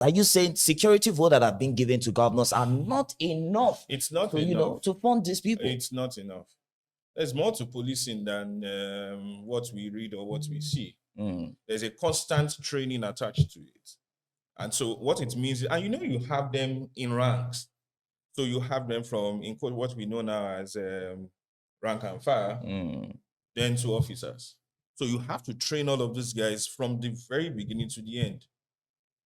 Are you saying security votes that have been given to governors are not enough It's not to, enough. to fund these people? It's not enough. There's more to policing than what we read or what we see. There's a constant training attached to it. And so what it means, and you have them in ranks. So you have them from in what we know now as rank and file, then to officers. So you have to train all of these guys from the very beginning to the end.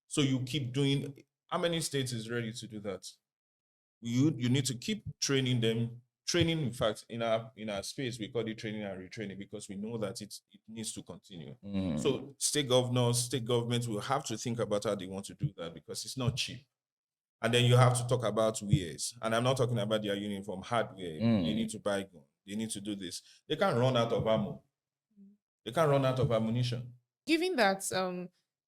So you keep doing. How many states is ready to do that? You need to keep training them. Training, in fact, in our space, we call it training and retraining because we know that it needs to continue. So state governors, state governments will have to think about how they want to do that because it's not cheap. And then you have to talk about wares. And I'm not talking about their uniform hardware. They need to buy guns. They need to do this. They can't run out of ammo. They can't run out of ammunition. Given that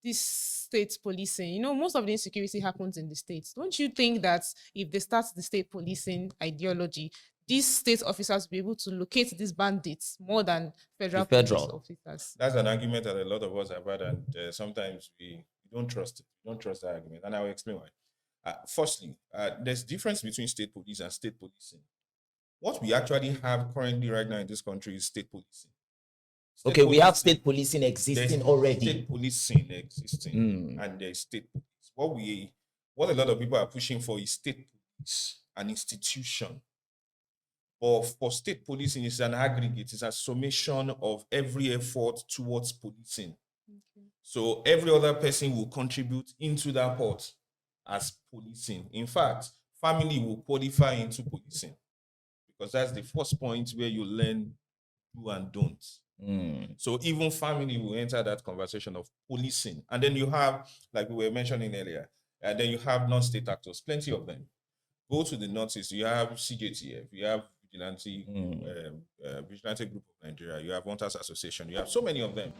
this state policing, most of the insecurity happens in the states. Don't you think that if they start the state policing ideology, these state officers will be able to locate these bandits more than federal police officers? That's an argument that a lot of us have had, and sometimes we don't trust it. We don't trust that argument, and I will explain why. Firstly, there's difference between state police and state policing. What we actually have currently right now in this country is state policing. We have state policing existing already. State policing existing, and there's state police. What a lot of people are pushing for is state police, an institution. But for state policing, it's an aggregate, it's a summation of every effort towards policing. So every other person will contribute into that pot as policing. In fact, family will qualify into policing because that's the first point where you learn do and don't. So even family will enter that conversation of policing. And then you have, like we were mentioning earlier, and then you have non-state actors, plenty of them. Go to the Northeast, you have CJTF, you have Vigilante Group of Nigeria, you have Hunters Association, you have so many of them.